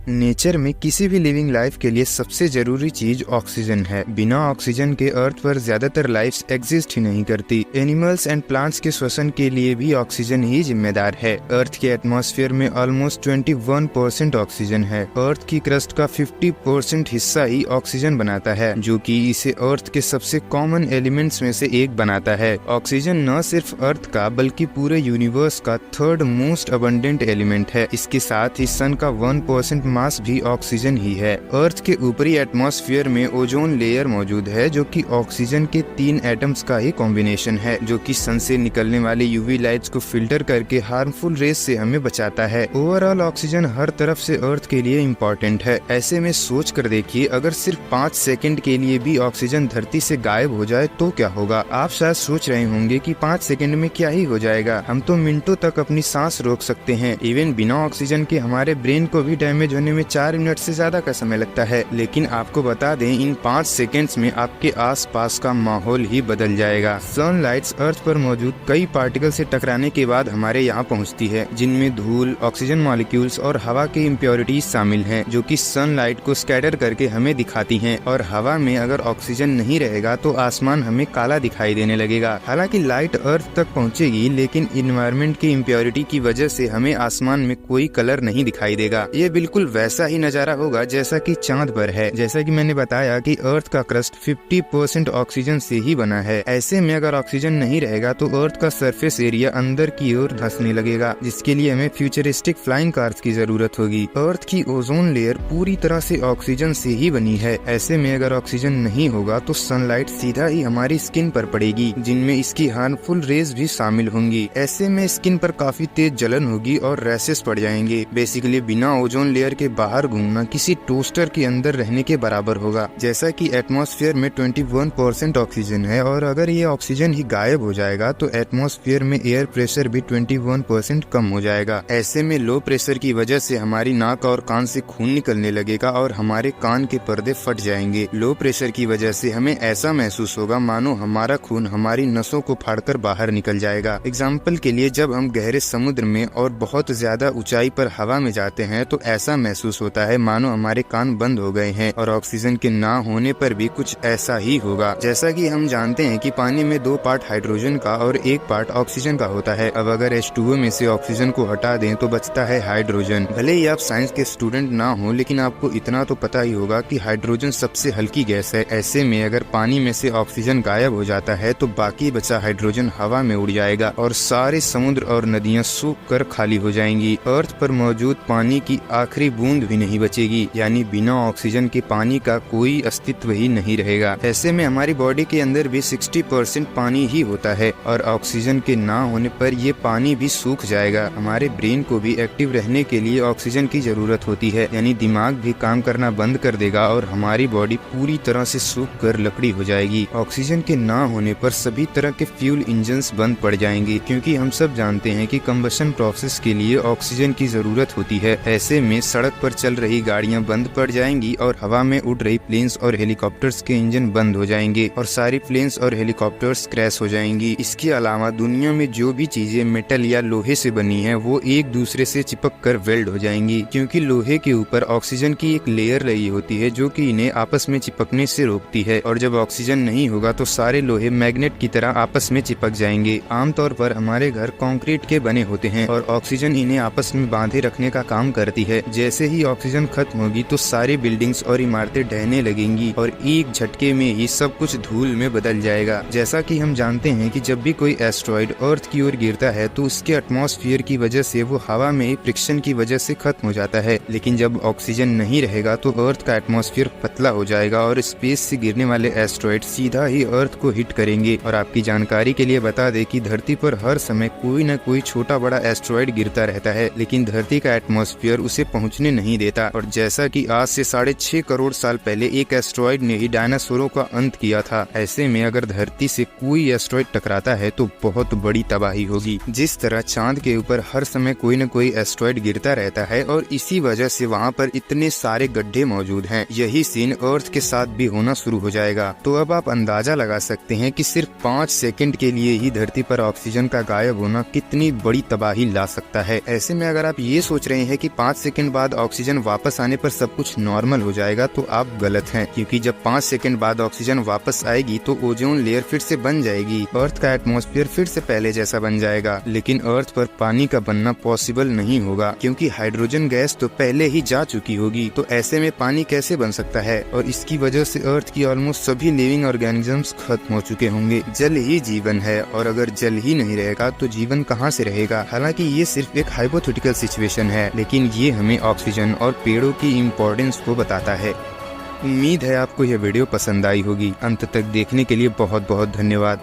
Nature में किसी भी लिविंग लाइफ के लिए सबसे जरूरी चीज ऑक्सीजन है। बिना ऑक्सीजन के अर्थ पर ज्यादातर लाइफ्स एग्जिस्ट ही नहीं करती। एनिमल्स एंड प्लांट्स के श्वसन के लिए भी ऑक्सीजन ही जिम्मेदार है। अर्थ के एटमॉस्फेयर में ऑलमोस्ट 21% ऑक्सीजन है। अर्थ की क्रस्ट का 50% हिस्सा ही ऑक्सीजन बनाता है, जो कि इसे अर्थ के सबसे कॉमन एलिमेंट्स में से एक बनाता है। ऑक्सीजन न सिर्फ अर्थ का बल्कि पूरे यूनिवर्स का थर्ड मोस्ट अबंडेंट एलिमेंट है। इसके साथ ही सन का 1% मास भी ऑक्सीजन ही है। अर्थ के ऊपरी एटमॉस्फेयर में ओजोन लेयर मौजूद है, जो कि ऑक्सीजन के 3 एटम्स का ही कॉम्बिनेशन है, जो कि सन से निकलने वाले यूवी लाइट्स को फिल्टर करके हार्मफुल रेस से हमें बचाता है। ओवरऑल ऑक्सीजन हर तरफ से अर्थ के लिए इम्पोर्टेंट है। ऐसे में सोच कर देखिए, अगर सिर्फ 5 सेकंड के लिए भी ऑक्सीजन धरती से गायब हो जाए तो क्या होगा। आप शायद सोच रहे होंगे कि 5 सेकंड में क्या ही हो जाएगा, हम तो मिनटों तक अपनी सांस रोक सकते हैं। इवन बिना ऑक्सीजन के हमारे ब्रेन को भी डैमेज होने में 4 मिनट से ज्यादा का समय लगता है। लेकिन आपको बता दें, इन 5 सेकंड्स में आपके आसपास का माहौल ही बदल जाएगा। सनलाइट्स अर्थ पर मौजूद कई पार्टिकल से टकराने के बाद हमारे यहाँ पहुँचती है, जिनमें धूल, ऑक्सीजन मॉलिक्यूल्स और हवा के इम्प्योरिटीज शामिल हैं, जो कि सनलाइट को स्कैटर करके हमें दिखाती हैं। और हवा में अगर ऑक्सीजन नहीं रहेगा तो आसमान हमें काला दिखाई देने लगेगा। हालांकि लाइट अर्थ तक पहुँचेगी, लेकिन इन्वायरमेंट की इम्प्योरिटी की वजह से हमें आसमान में कोई कलर नहीं दिखाई देगा। ये बिल्कुल वैसा ही नजारा होगा जैसा कि चांद पर है। जैसा कि मैंने बताया कि अर्थ का क्रस्ट 50% ऑक्सीजन से ही बना है। ऐसे में अगर ऑक्सीजन नहीं रहेगा तो अर्थ का सरफेस एरिया अंदर की ओर धंसने लगेगा, जिसके लिए हमें फ्यूचरिस्टिक फ्लाइंग कार्स की जरूरत होगी। अर्थ की ओजोन लेयर पूरी तरह से ऑक्सीजन से ही बनी है। ऐसे में अगर ऑक्सीजन नहीं होगा तो सनलाइट सीधा ही हमारी स्किन पर पड़ेगी, जिनमें इसकी हार्मफुल रेज भी शामिल होंगी। ऐसे में स्किन पर काफी तेज जलन होगी और रैशेस पड़ जाएंगे। बेसिकली बिना ओजोन लेयर के बाहर घूमना किसी टोस्टर के अंदर रहने के बराबर होगा। जैसा कि एटमॉस्फेयर में 21% ऑक्सीजन है, और अगर ये ऑक्सीजन ही गायब हो जाएगा तो एटमॉस्फेयर में एयर प्रेशर भी 21% कम हो जाएगा। ऐसे में लो प्रेशर की वजह से हमारी नाक और कान से खून निकलने लगेगा और हमारे कान के पर्दे फट जाएंगे। लो प्रेशर की वजह से हमें ऐसा महसूस होगा मानो हमारा खून हमारी नसों को फाड़कर बाहर निकल जाएगा। एग्जाम्पल के लिए, जब हम गहरे समुद्र में और बहुत ज्यादा ऊंचाई पर हवा में जाते हैं तो ऐसा महसूस होता है मानो हमारे कान बंद हो गए हैं। और ऑक्सीजन के ना होने पर भी कुछ ऐसा ही होगा। जैसा कि हम जानते हैं कि पानी में 2 पार्ट हाइड्रोजन का और 1 पार्ट ऑक्सीजन का होता है। अब अगर H2O में से ऑक्सीजन को हटा दें तो बचता है हाइड्रोजन। भले ही आप साइंस के स्टूडेंट ना हो, लेकिन आपको इतना तो पता ही होगा कि हाइड्रोजन सबसे हल्की गैस है। ऐसे में अगर पानी में से ऑक्सीजन गायब हो जाता है तो बाकी बचा हाइड्रोजन हवा में उड़ जाएगा और सारे समुद्र और नदियाँ सूख कर खाली हो जाएंगी। अर्थ पर मौजूद पानी की आखिरी बूंद भी नहीं बचेगी, यानी बिना ऑक्सीजन के पानी का कोई अस्तित्व ही नहीं रहेगा। ऐसे में हमारी बॉडी के अंदर भी 60% पानी ही होता है, और ऑक्सीजन के ना होने पर ये पानी भी सूख जाएगा। हमारे ब्रेन को भी एक्टिव रहने के लिए ऑक्सीजन की जरूरत होती है, यानी दिमाग भी काम करना बंद कर देगा और हमारी बॉडी पूरी तरह से सूख कर लकड़ी हो जाएगी। ऑक्सीजन के ना होने पर सभी तरह के फ्यूल इंजन्स बंद पड़ जाएंगे, क्योंकि हम सब जानते हैं कि कंबशन प्रोसेस के लिए ऑक्सीजन की जरूरत होती है। ऐसे में सड़क पर चल रही गाड़ियां बंद पड़ जाएंगी और हवा में उड़ रही प्लेन्स और हेलीकॉप्टर्स के इंजन बंद हो जाएंगे और सारी प्लेन्स और हेलीकॉप्टर्स क्रैश हो जाएंगी। इसके अलावा दुनिया में जो भी चीजें मेटल या लोहे से बनी है वो एक दूसरे से चिपक कर वेल्ड हो जाएंगी, क्योंकि लोहे के ऊपर ऑक्सीजन की एक लेयर लगी होती है जो कि इन्हें आपस में चिपकने से रोकती है। और जब ऑक्सीजन नहीं होगा तो सारे लोहे मैग्नेट की तरह आपस में चिपक जाएंगे। आमतौर पर हमारे घर कंक्रीट के बने होते हैं और ऑक्सीजन इन्हें आपस में बांधे रखने का काम करती है। जैसे ही ऑक्सीजन खत्म होगी तो सारी बिल्डिंग्स और इमारतें ढहने लगेंगी और एक झटके में ही सब कुछ धूल में बदल जाएगा। जैसा कि हम जानते हैं कि जब भी कोई एस्ट्रॉइड अर्थ की ओर गिरता है तो उसके एटमॉस्फेयर की वजह से वो हवा में फ्रिक्शन की वजह से खत्म हो जाता है। लेकिन जब ऑक्सीजन नहीं रहेगा तो अर्थ का एटमॉस्फेयर पतला हो जाएगा और स्पेस से गिरने वाले एस्ट्रॉइड सीधा ही अर्थ को हिट करेंगे। और आपकी जानकारी के लिए बता दें कि धरती पर हर समय कोई न कोई छोटा बड़ा एस्ट्रॉइड गिरता रहता है, लेकिन धरती का एटमॉस्फेयर उसे पहुंचने नहीं देता। और जैसा कि आज से 6.5 करोड़ साल पहले एक एस्ट्रॉइड ने ही डायनासोरों का अंत किया था, ऐसे में अगर धरती से कोई एस्ट्रॉइड टकराता है तो बहुत बड़ी तबाही होगी। जिस तरह चांद के ऊपर हर समय कोई न कोई एस्ट्रॉइड गिरता रहता है और इसी वजह से वहाँ पर इतने सारे गड्ढे मौजूद हैं, यही सीन अर्थ के साथ भी होना शुरू हो जाएगा। तो अब आप अंदाजा लगा सकते हैं कि सिर्फ 5 सेकंड के लिए ही धरती पर ऑक्सीजन का गायब होना कितनी बड़ी तबाही ला सकता है। ऐसे में अगर आप ये सोच रहे हैं कि 5 सेकंड बाद ऑक्सीजन वापस आने पर सब कुछ नॉर्मल हो जाएगा तो आप गलत हैं, क्योंकि जब 5 सेकंड बाद ऑक्सीजन वापस आएगी तो ओजोन लेयर फिर से बन जाएगी, अर्थ का एटमॉस्फेयर फिर से पहले जैसा बन जाएगा। लेकिन अर्थ पर पानी का बनना पॉसिबल नहीं होगा, क्योंकि हाइड्रोजन गैस तो पहले ही जा चुकी होगी। तो ऐसे में पानी कैसे बन सकता है? और इसकी वजह से अर्थ की ऑलमोस्ट सभी लिविंग ऑर्गेनिजम्स खत्म हो चुके होंगे। जल ही जीवन है, और अगर जल ही नहीं रहेगा तो जीवन कहाँ से रहेगा? हालांकि ये सिर्फ एक हाइपोथेटिकल सिचुएशन है, लेकिन ये हमें ऑक्सीजन और पेड़ों की इम्पोर्टेंस को बताता है। उम्मीद है आपको यह वीडियो पसंद आई होगी। अंत तक देखने के लिए बहुत बहुत धन्यवाद।